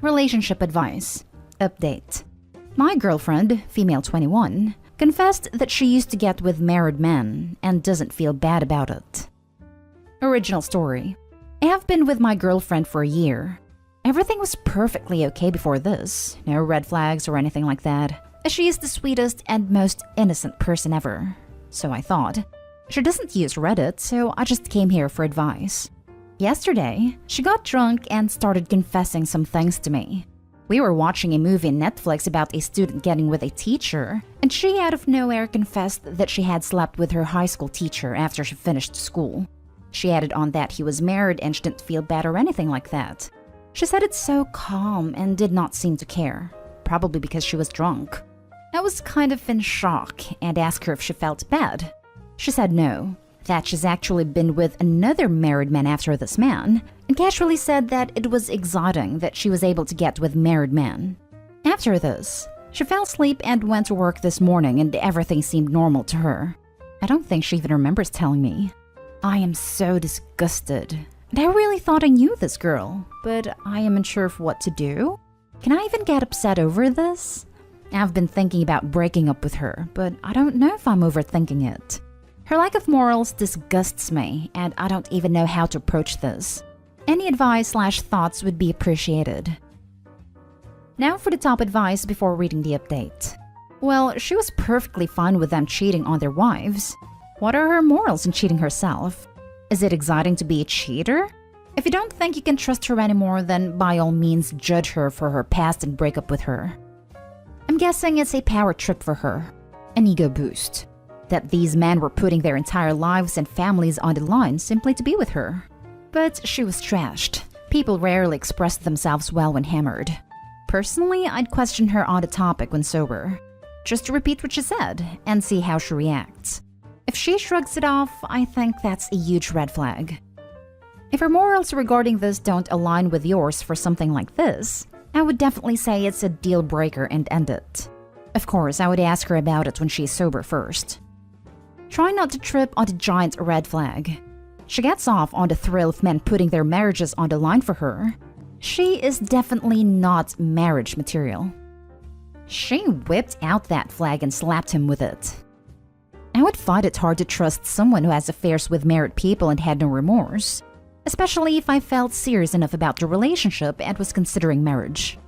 Relationship advice. Update. My girlfriend, female 21, confessed that she used to get with married men and doesn't feel bad about it. Original story. I have been with my girlfriend for a year. Everything was perfectly okay before this, no red flags or anything like that, as she is the sweetest and most innocent person ever. So I thought. She doesn't use Reddit, so I just came here for advice. Yesterday, she got drunk and started confessing some things to me. We were watching a movie on Netflix about a student getting with a teacher, and she out of nowhere confessed that she had slept with her high school teacher after she finished school. She added on that he was married and she didn't feel bad or anything like that. She said it so calm and did not seem to care, probably because she was drunk. I was kind of in shock and asked her if she felt bad. She said no, that she's actually been with another married man after this man, and casually said that it was exciting that she was able to get with married men. After this, she fell asleep and went to work this morning and everything seemed normal to her. I don't think she even remembers telling me. I am so disgusted. And I really thought I knew this girl, but I am unsure of what to do. Can I even get upset over this? I've been thinking about breaking up with her, but I don't know if I'm overthinking it. Her lack of morals disgusts me, and I don't even know how to approach this. Any advice/thoughts would be appreciated. Now for the top advice before reading the update. Well, she was perfectly fine with them cheating on their wives. What are her morals in cheating herself? Is it exciting to be a cheater? If you don't think you can trust her anymore, then by all means judge her for her past and break up with her. I'm guessing it's a power trip for her, an ego boost. That these men were putting their entire lives and families on the line simply to be with her. But she was trashed. People rarely express themselves well when hammered. Personally, I'd question her on the topic when sober. Just to repeat what she said and see how she reacts. If she shrugs it off, I think that's a huge red flag. If her morals regarding this don't align with yours for something like this, I would definitely say it's a deal breaker and end it. Of course, I would ask her about it when she's sober first. Try not to trip on the giant red flag. She gets off on the thrill of men putting their marriages on the line for her. She is definitely not marriage material. She whipped out that flag and slapped him with it. I would find it hard to trust someone who has affairs with married people and had no remorse, especially if I felt serious enough about the relationship and was considering marriage.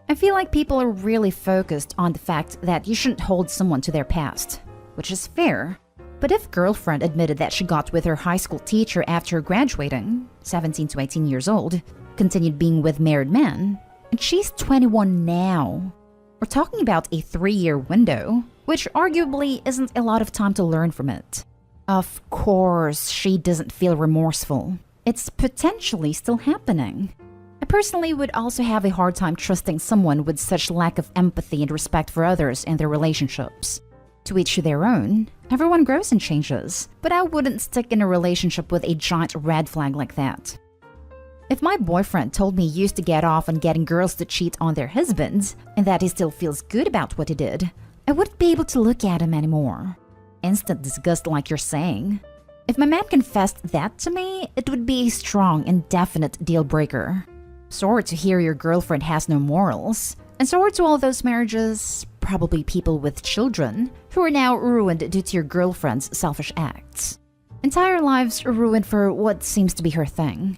I feel like people are really focused on the fact that you shouldn't hold someone to their past, which is fair. But if girlfriend admitted that she got with her high school teacher after graduating, 17 to 18 years old, continued being with married men, and she's 21 now, we're talking about a 3-year window, which arguably isn't a lot of time to learn from it. Of course, she doesn't feel remorseful. It's potentially still happening. I personally would also have a hard time trusting someone with such lack of empathy and respect for others and their relationships. To each their own, everyone grows and changes, but I wouldn't stick in a relationship with a giant red flag like that. If my boyfriend told me he used to get off on getting girls to cheat on their husbands, and that he still feels good about what he did, I wouldn't be able to look at him anymore. Instant disgust like you're saying. If my man confessed that to me, it would be a strong and definite deal breaker. Sorry to hear your girlfriend has no morals, and sorry to all those marriages, probably people with children, who are now ruined due to your girlfriend's selfish acts. Entire lives are ruined for what seems to be her thing.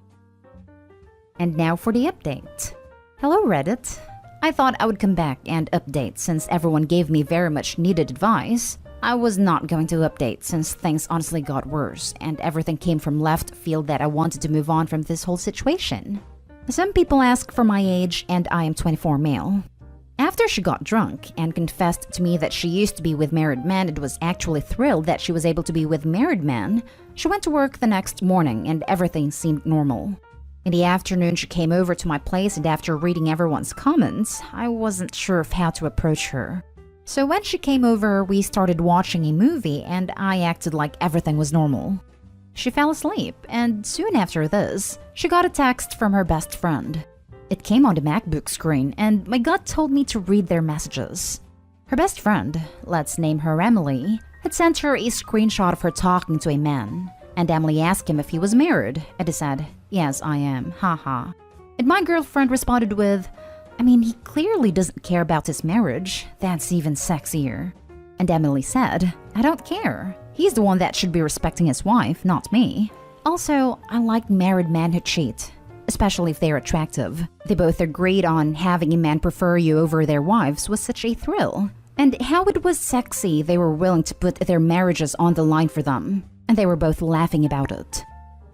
And now for the update. Hello Reddit. I thought I would come back and update since everyone gave me very much needed advice. I was not going to update since things honestly got worse and everything came from left field that I wanted to move on from this whole situation. Some people ask for my age and I am 24 male. After she got drunk and confessed to me that she used to be with married men and was actually thrilled that she was able to be with married men, she went to work the next morning and everything seemed normal. In the afternoon, she came over to my place and after reading everyone's comments, I wasn't sure of how to approach her. So when she came over, we started watching a movie and I acted like everything was normal. She fell asleep and soon after this, she got a text from her best friend. It came on the MacBook screen and my gut told me to read their messages. Her best friend, let's name her Emily, had sent her a screenshot of her talking to a man. And Emily asked him if he was married, and he said, "Yes, I am, haha." And my girlfriend responded with, I mean, he clearly doesn't care about his marriage. That's even sexier. And Emily said, I don't care. He's the one that should be respecting his wife, not me. Also, I like married men who cheat, especially if they're attractive. They both agreed on having a man prefer you over their wives was such a thrill. And how it was sexy they were willing to put their marriages on the line for them. And they were both laughing about it.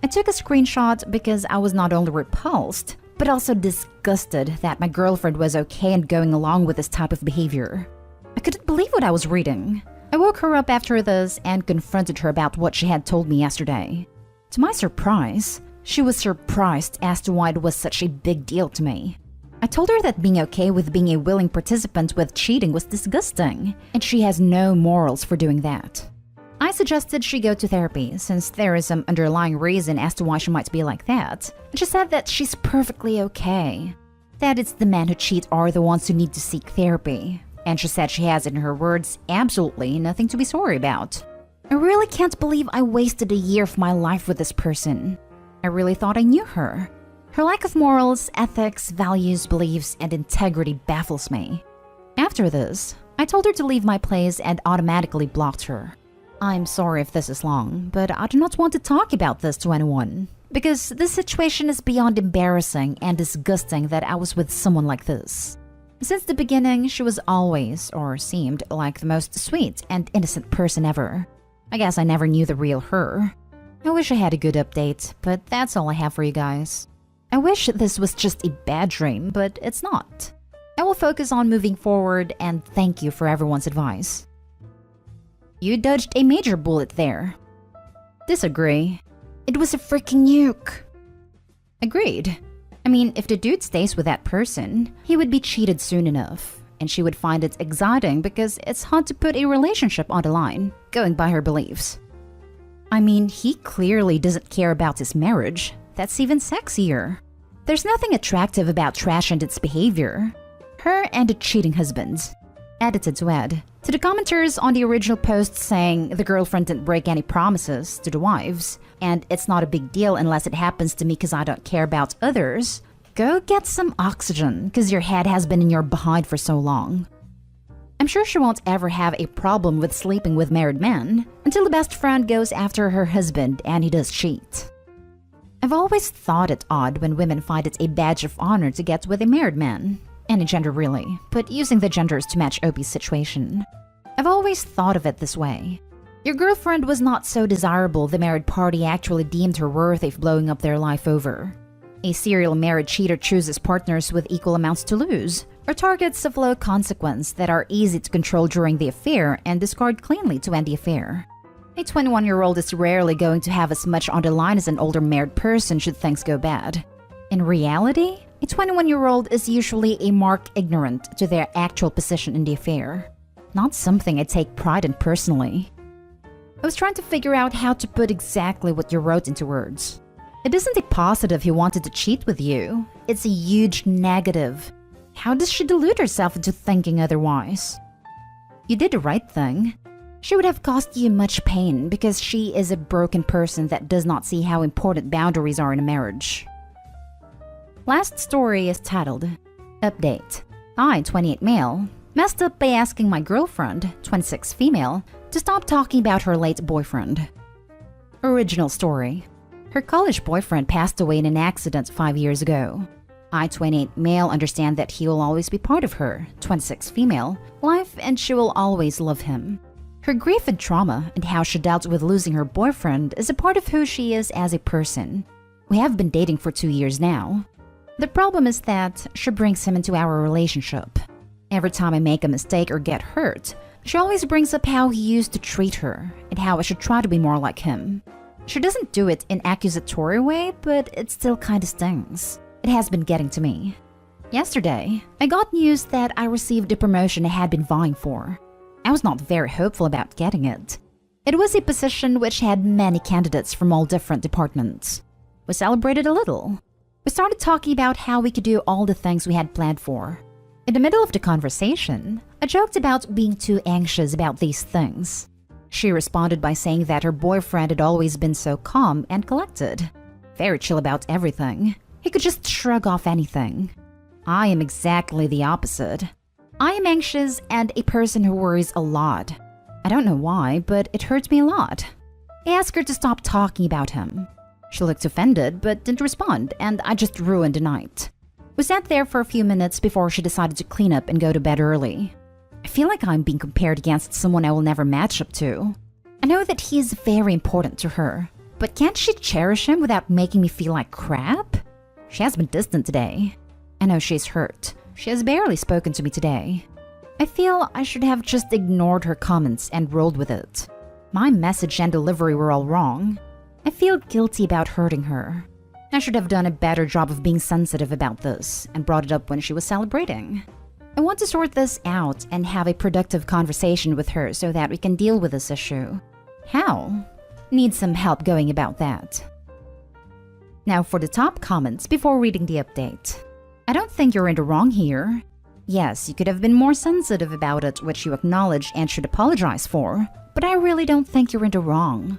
I took a screenshot because I was not only repulsed, but also disgusted that my girlfriend was okay and going along with this type of behavior. I couldn't believe what I was reading. I woke her up after this and confronted her about what she had told me yesterday. To my surprise, she was surprised as to why it was such a big deal to me. I told her that being okay with being a willing participant with cheating was disgusting, and she has no morals for doing that. I suggested she go to therapy since there is some underlying reason as to why she might be like that. And she said that she's perfectly okay. That it's the men who cheat are the ones who need to seek therapy. And she said she has, in her words, absolutely nothing to be sorry about. I really can't believe I wasted a year of my life with this person. I really thought I knew her. Her lack of morals, ethics, values, beliefs, and integrity baffles me. After this, I told her to leave my place and automatically blocked her. I'm sorry if this is long, but I do not want to talk about this to anyone. Because this situation is beyond embarrassing and disgusting that I was with someone like this. Since the beginning, she was always, or seemed like the most sweet and innocent person ever. I guess I never knew the real her. I wish I had a good update, but that's all I have for you guys. I wish this was just a bad dream, but it's not. I will focus on moving forward and thank you for everyone's advice. You dodged a major bullet there. Disagree. It was a freaking nuke. Agreed. I mean, if the dude stays with that person, he would be cheated soon enough. And she would find it exciting because it's hard to put a relationship on the line, going by her beliefs. I mean, he clearly doesn't care about his marriage. That's even sexier. There's nothing attractive about trash and its behavior. Her and a cheating husband. Edited to add. To the commenters on the original post saying the girlfriend didn't break any promises to the wives, and it's not a big deal unless it happens to me because I don't care about others, go get some oxygen because your head has been in your behind for so long. I'm sure she won't ever have a problem with sleeping with married men until the best friend goes after her husband and he does cheat. I've always thought it odd when women find it a badge of honor to get with a married man. Any gender really, but using the genders to match Opie's situation. I've always thought of it this way. Your girlfriend was not so desirable the married party actually deemed her worthy of blowing up their life over. A serial married cheater chooses partners with equal amounts to lose, or targets of low consequence that are easy to control during the affair and discard cleanly to end the affair. A 21-year-old is rarely going to have as much on the line as an older married person should things go bad. In reality, a 21-year-old is usually a mark ignorant to their actual position in the affair. Not something I take pride in personally. I was trying to figure out how to put exactly what you wrote into words. It isn't a positive he wanted to cheat with you. It's a huge negative. How does she delude herself into thinking otherwise? You did the right thing. She would have caused you much pain because she is a broken person that does not see how important boundaries are in a marriage. Last story is titled, Update. I, 28 male, messed up by asking my girlfriend, 26 female, to stop talking about her late boyfriend. Original story. Her college boyfriend passed away in an accident 5 years ago. I, 28 male, understand that he will always be part of her, 26 female, life and she will always love him. Her grief and trauma and how she dealt with losing her boyfriend is a part of who she is as a person. We have been dating for 2 years now. The problem is that she brings him into our relationship. Every time I make a mistake or get hurt, she always brings up how he used to treat her and how I should try to be more like him. She doesn't do it in an accusatory way, but it still kinda stings. It has been getting to me. Yesterday, I got news that I received the promotion I had been vying for. I was not very hopeful about getting it. It was a position which had many candidates from all different departments. We celebrated a little. We started talking about how we could do all the things we had planned for. In the middle of the conversation, I joked about being too anxious about these things. She responded by saying that her boyfriend had always been so calm and collected. Very chill about everything. He could just shrug off anything. I am exactly the opposite. I am anxious and a person who worries a lot. I don't know why, but it hurts me a lot. I asked her to stop talking about him. She looked offended but didn't respond, and I just ruined the night. We sat there for a few minutes before she decided to clean up and go to bed early. I feel like I'm being compared against someone I will never match up to. I know that he is very important to her, but can't she cherish him without making me feel like crap? She has been distant today. I know she's hurt. She has barely spoken to me today. I feel I should have just ignored her comments and rolled with it. My message and delivery were all wrong. I feel guilty about hurting her. I should have done a better job of being sensitive about this and brought it up when she was celebrating. I want to sort this out and have a productive conversation with her so that we can deal with this issue. How? Need some help going about that. Now for the top comments before reading the update. I don't think you're in the wrong here. Yes, you could have been more sensitive about it, which you acknowledge and should apologize for, but I really don't think you're in the wrong.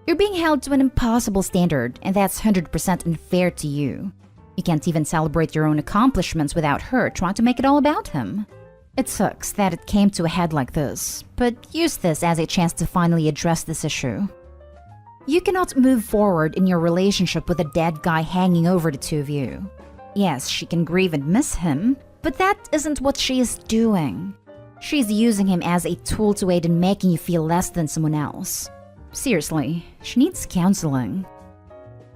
You're being held to an impossible standard, and that's 100% unfair to you. You can't even celebrate your own accomplishments without her trying to make it all about him. It sucks that it came to a head like this, but use this as a chance to finally address this issue. You cannot move forward in your relationship with a dead guy hanging over the two of you. Yes, she can grieve and miss him, but that isn't what she is doing. She's using him as a tool to aid in making you feel less than someone else. Seriously, she needs counseling.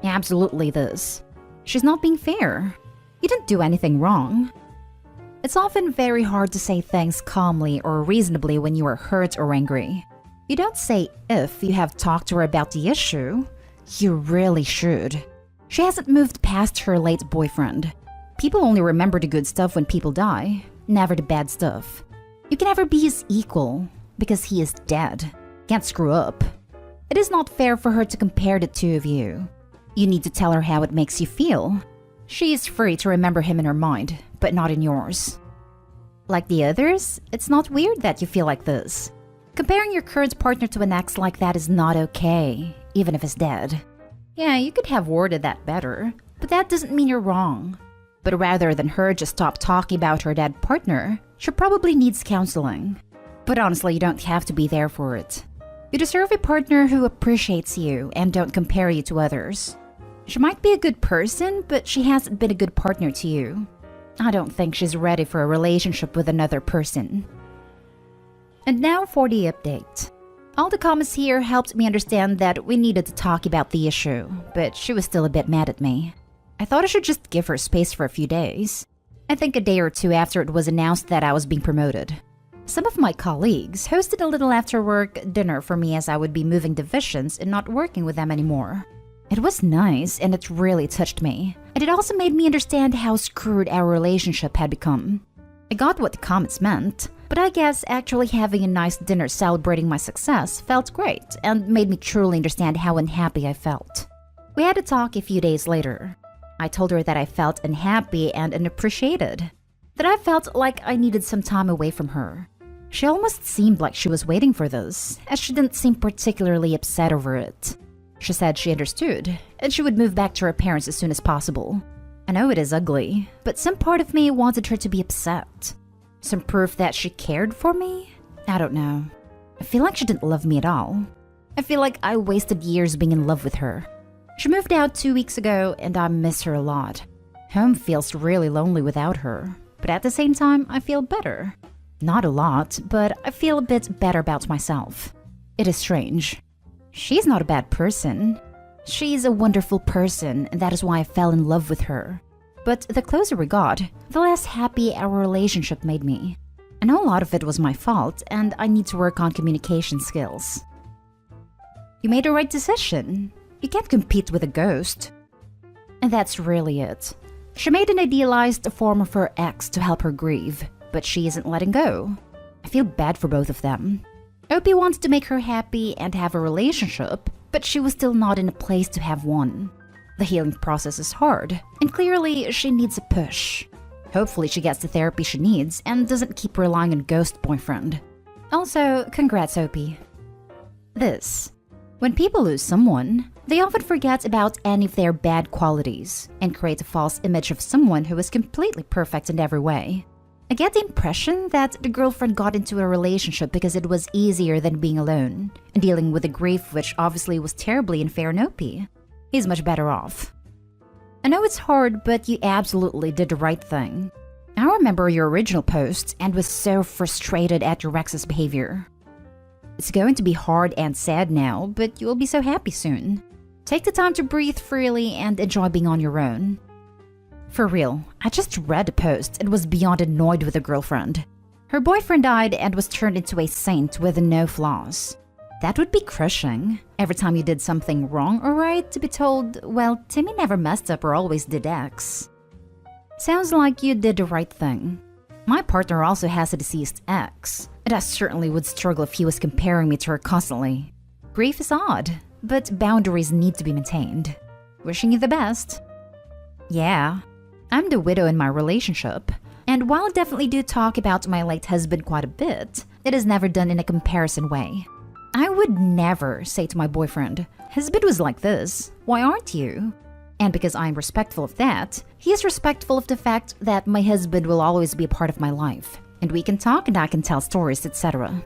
Absolutely this. She's not being fair. You didn't do anything wrong. It's often very hard to say things calmly or reasonably when you are hurt or angry. You don't say if you have talked to her about the issue. You really should. She hasn't moved past her late boyfriend. People only remember the good stuff when people die, never the bad stuff. You can never be his equal, because he is dead. Can't screw up. It is not fair for her to compare the two of you. You need to tell her how it makes you feel. She is free to remember him in her mind, but not in yours. Like the others, it's not weird that you feel like this. Comparing your current partner to an ex like that is not okay, even if he's dead. Yeah, you could have worded that better, but that doesn't mean you're wrong. But rather than her just stop talking about her dead partner, she probably needs counseling. But honestly, you don't have to be there for it. You deserve a partner who appreciates you and don't compare you to others. She might be a good person, but she hasn't been a good partner to you. I don't think she's ready for a relationship with another person. And now for the update. All the comments here helped me understand that we needed to talk about the issue, but she was still a bit mad at me. I thought I should just give her space for a few days. I think a day or two after it was announced that I was being promoted. Some of my colleagues hosted a little after-work dinner for me as I would be moving divisions and not working with them anymore. It was nice and it really touched me, and it also made me understand how screwed our relationship had become. I got what the comments meant, but I guess actually having a nice dinner celebrating my success felt great and made me truly understand how unhappy I felt. We had a talk a few days later. I told her that I felt unhappy and unappreciated, that I felt like I needed some time away from her. She almost seemed like she was waiting for this, as she didn't seem particularly upset over it. She said she understood, and she would move back to her parents as soon as possible. I know it is ugly, but some part of me wanted her to be upset. Some proof that she cared for me? I don't know. I feel like she didn't love me at all. I feel like I wasted years being in love with her. She moved out 2 weeks ago, and I miss her a lot. Home feels really lonely without her, but at the same time, I feel better. Not a lot, but I feel a bit better about myself. It is strange. She's not a bad person. She's a wonderful person, and that is why I fell in love with her. But the closer we got, the less happy our relationship made me. I know a lot of it was my fault, and I need to work on communication skills. You made the right decision. You can't compete with a ghost. And that's really it. She made an idealized form of her ex to help her grieve, but she isn't letting go. I feel bad for both of them. Opie wants to make her happy and have a relationship, but she was still not in a place to have one. The healing process is hard, and clearly she needs a push. Hopefully she gets the therapy she needs and doesn't keep relying on ghost boyfriend. Also, congrats Opie. This. When people lose someone, They often forget about any of their bad qualities and create a false image of someone who is completely perfect in every way. I get the impression that the girlfriend got into a relationship because it was easier than being alone and dealing with the grief, which obviously was terribly unfair on OP. He's much better off. I know it's hard, but you absolutely did the right thing. I remember your original post and was so frustrated at your ex's behavior. It's going to be hard and sad now, but you will be so happy soon. Take the time to breathe freely and enjoy being on your own. For real, I just read the post and was beyond annoyed with the girlfriend. Her boyfriend died and was turned into a saint with no flaws. That would be crushing. Every time you did something wrong or right, to be told, well, Timmy never messed up or always did X. Sounds like you did the right thing. My partner also has a deceased ex, and I certainly would struggle if he was comparing me to her constantly. Grief is odd, but boundaries need to be maintained. Wishing you the best. Yeah, I'm the widow in my relationship, and while I definitely do talk about my late husband quite a bit, it is never done in a comparison way. I would never say to my boyfriend, "Husband was like this, why aren't you?" And because I'm respectful of that, he is respectful of the fact that my husband will always be a part of my life, and we can talk and I can tell stories, etc.